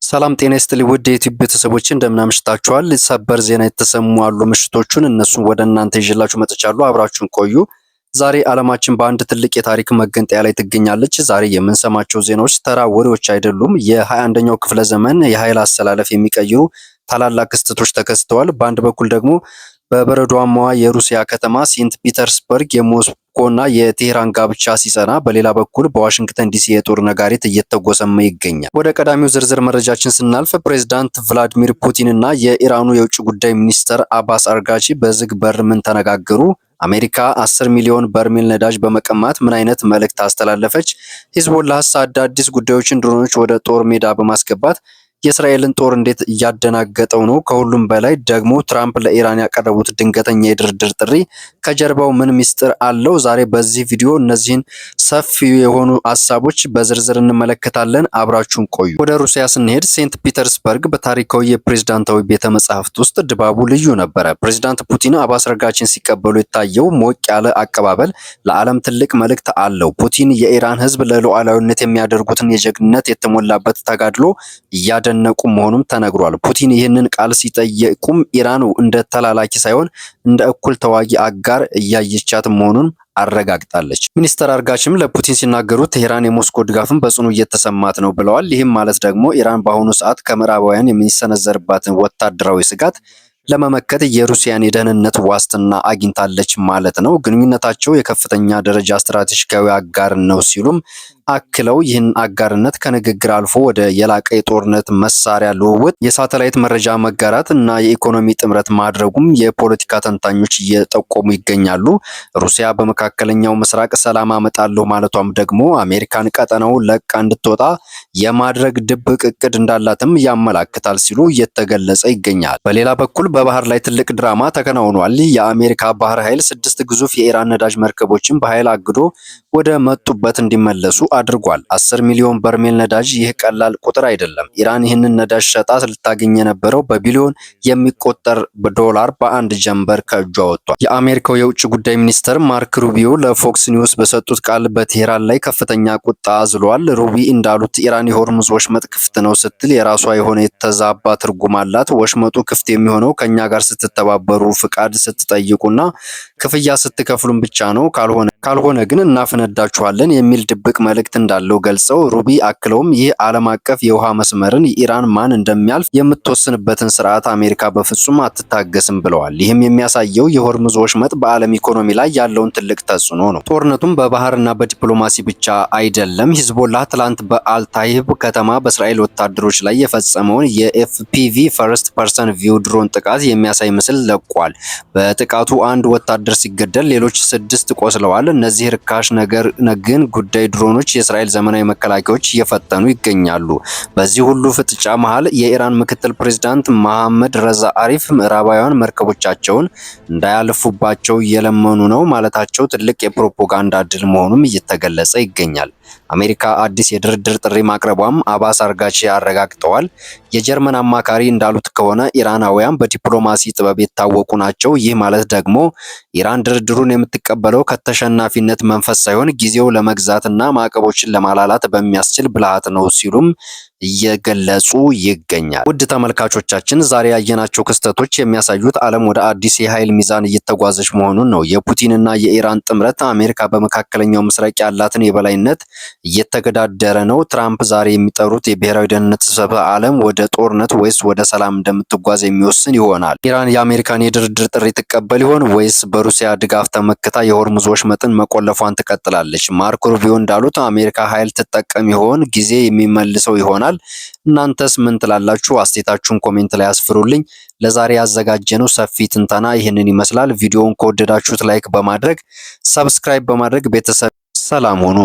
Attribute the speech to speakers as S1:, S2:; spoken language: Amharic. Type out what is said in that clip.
S1: ሰላም ጤና ይስጥልኝ ውድ የዩቲዩብ ቤተሰቦች እንደምን አምሽታችኋል? ሰበር ዜና የተሰሙ አሉ ምሽቶቹን እነሱን ወደ እናንተ ይዤላችሁ መጥቻለሁ። አብራችሁን ቆዩ። ዛሬ ዓለማችን በአንድ ትልቅ የታሪክ መገንጠያ ላይ ትገኛለች። ዛሬ የምንሰማቸው ዜናዎች ተራ ወሬዎች አይደሉም። የ21ኛው ክፍለ ዘመን የኃይል አሰላለፍ የሚቀይሩ ታላላቅ ክስተቶች ተከስተዋል። በአንድ በኩል ደግሞ በበረዷማዋ የሩሲያ ከተማ ሴንት ፒተርስበርግ የሞስኮና የቴህራን ጋብቻ ሲጸና፣ በሌላ በኩል በዋሽንግተን ዲሲ የጦር ነጋሪት እየተጎሰመ ይገኛል። ወደ ቀዳሚው ዝርዝር መረጃችን ስናልፍ ፕሬዝዳንት ቭላዲሚር ፑቲን እና የኢራኑ የውጭ ጉዳይ ሚኒስተር አባስ አርጋቺ በዝግ በር ምን ተነጋገሩ? አሜሪካ 10 ሚሊዮን በርሜል ነዳጅ በመቀማት ምን አይነት መልእክት አስተላለፈች? ሂዝቦላህስ አዳዲስ ጉዳዮችን ድሮኖች ወደ ጦር ሜዳ በማስገባት የእስራኤልን ጦር እንዴት እያደናገጠው ነው? ከሁሉም በላይ ደግሞ ትራምፕ ለኢራን ያቀረቡት ድንገተኛ የድርድር ጥሪ ከጀርባው ምን ሚስጥር አለው? ዛሬ በዚህ ቪዲዮ እነዚህን ሰፊ የሆኑ ሀሳቦች በዝርዝር እንመለከታለን። አብራችሁን ቆዩ። ወደ ሩሲያ ስንሄድ ሴንት ፒተርስበርግ በታሪካዊ የፕሬዝዳንታዊ ቤተ መጻሕፍት ውስጥ ድባቡ ልዩ ነበረ። ፕሬዝዳንት ፑቲን አባስ አርጋቺን ሲቀበሉ የታየው ሞቅ ያለ አቀባበል ለዓለም ትልቅ መልእክት አለው። ፑቲን የኢራን ሕዝብ ለሉዓላዊነት የሚያደርጉትን የጀግንነት የተሞላበት ተጋድሎ እያደነቁ መሆኑም ተነግሯል። ፑቲን ይህንን ቃል ሲጠየቁም ኢራን እንደ ተላላኪ ሳይሆን እንደ እኩል ተዋጊ አጋር እያየቻት መሆኑን አረጋግጣለች። ሚኒስተር አርጋቺም ለፑቲን ሲናገሩ ቴህራን የሞስኮ ድጋፍን በጽኑ እየተሰማት ነው ብለዋል። ይህም ማለት ደግሞ ኢራን በአሁኑ ሰዓት ከምዕራባውያን የሚሰነዘርባትን ወታደራዊ ስጋት ለመመከት የሩሲያን የደህንነት ዋስትና አግኝታለች ማለት ነው። ግንኙነታቸው የከፍተኛ ደረጃ ስትራቴጂካዊ አጋር ነው ሲሉም አክለው ይህን አጋርነት ከንግግር አልፎ ወደ የላቀ የጦርነት መሳሪያ ልውውጥ፣ የሳተላይት መረጃ መጋራት እና የኢኮኖሚ ጥምረት ማድረጉም የፖለቲካ ተንታኞች እየጠቆሙ ይገኛሉ። ሩሲያ በመካከለኛው ምስራቅ ሰላም አመጣለሁ ማለቷም ደግሞ አሜሪካን ቀጠናው ለቃ እንድትወጣ የማድረግ ድብቅ እቅድ እንዳላትም ያመላክታል ሲሉ እየተገለጸ ይገኛል። በሌላ በኩል በባህር ላይ ትልቅ ድራማ ተከናውኗል። የአሜሪካ ባህር ኃይል 6 ግዙፍ የኢራን ነዳጅ መርከቦችን በኃይል አግዶ ወደ መጡበት እንዲመለሱ አድርጓል። 10 ሚሊዮን በርሜል ነዳጅ ይህ ቀላል ቁጥር አይደለም። ኢራን ይህንን ነዳጅ ሸጣ ልታገኝ የነበረው በቢሊዮን የሚቆጠር ዶላር በአንድ ጀንበር ከእጇ ወጥቷል። የአሜሪካው የውጭ ጉዳይ ሚኒስተር ማርክ ሩቢዮ ለፎክስ ኒውስ በሰጡት ቃል በቴህራን ላይ ከፍተኛ ቁጣ አዝሏል። ሩቢ እንዳሉት ኢራን የሆርሙዝ ወሽመጥ ክፍት ነው ስትል የራሷ የሆነ የተዛባ ትርጉም አላት። ወሽመጡ ክፍት የሚሆነው ከኛ ጋር ስትተባበሩ፣ ፍቃድ ስትጠይቁና ክፍያ ስትከፍሉም ብቻ ነው። ካልሆነ ግን እናፈነዳችኋለን የሚል ድብቅ መልእክት እንዳለው ገልጸው ሩቢ አክለውም ይህ ዓለም አቀፍ የውሃ መስመርን ኢራን ማን እንደሚያልፍ የምትወስንበትን ስርዓት አሜሪካ በፍጹም አትታገስም ብለዋል። ይህም የሚያሳየው የሆርሙዝ ወሽመጥ በዓለም ኢኮኖሚ ላይ ያለውን ትልቅ ተጽዕኖ ነው። ጦርነቱም በባህርና በዲፕሎማሲ ብቻ አይደለም። ሂዝቦላህ ትላንት በአልታይብ ከተማ በእስራኤል ወታደሮች ላይ የፈጸመውን የኤፍፒቪ ፈርስት ፐርሰን ቪው ድሮን ጥቃት የሚያሳይ ምስል ለቋል። በጥቃቱ አንድ ወታደር ሲገደል ሌሎች 6 ቆስለዋል። እነዚህ ርካሽ ነገር ግን ጉዳይ ድሮኖች የእስራኤል ዘመናዊ መከላከያዎች እየፈተኑ ይገኛሉ። በዚህ ሁሉ ፍጥጫ መሃል የኢራን ምክትል ፕሬዝዳንት መሐመድ ረዛ አሪፍ ምዕራባውያን መርከቦቻቸውን እንዳያልፉባቸው እየለመኑ ነው ማለታቸው ትልቅ የፕሮፓጋንዳ ድል መሆኑም እየተገለጸ ይገኛል። አሜሪካ አዲስ የድርድር ጥሪ ማቅረቧም አባስ አርጋቺ አረጋግጠዋል። የጀርመን አማካሪ እንዳሉት ከሆነ ኢራናውያን በዲፕሎማሲ ጥበብ የታወቁ ናቸው። ይህ ማለት ደግሞ ኢራን ድርድሩን የምትቀበለው ከተሸናፊነት መንፈስ ሳይሆን ጊዜው ለመግዛትና ማዕቀቦችን ለማላላት በሚያስችል ብልሃት ነው ሲሉም እየገለጹ ይገኛል። ውድ ተመልካቾቻችን ዛሬ ያየናቸው ክስተቶች የሚያሳዩት ዓለም ወደ አዲስ የኃይል ሚዛን እየተጓዘች መሆኑን ነው። የፑቲንና የኢራን ጥምረት አሜሪካ በመካከለኛው ምስራቅ ያላትን የበላይነት እየተገዳደረ ነው። ትራምፕ ዛሬ የሚጠሩት የብሔራዊ ደህንነት ስብሰባ ዓለም ወደ ጦርነት ወይስ ወደ ሰላም እንደምትጓዝ የሚወስን ይሆናል። ኢራን የአሜሪካን የድርድር ጥሪ ትቀበል ይሆን ወይስ በሩሲያ ድጋፍ ተመክታ የሆርሙዝ ወሽመጥን መቆለፏን ትቀጥላለች? ማርክ ሩቢዮ እንዳሉት አሜሪካ ኃይል ትጠቀም ይሆን? ጊዜ የሚመልሰው ይሆናል። እናንተስ ምን ትላላችሁ? አስተያየታችሁን ኮሜንት ላይ አስፍሩልኝ። ለዛሬ ያዘጋጀነው ሰፊ ትንተና ይህንን ይመስላል። ቪዲዮውን ከወደዳችሁት ላይክ በማድረግ ሰብስክራይብ በማድረግ ቤተሰብ ሰላም ሁኑ።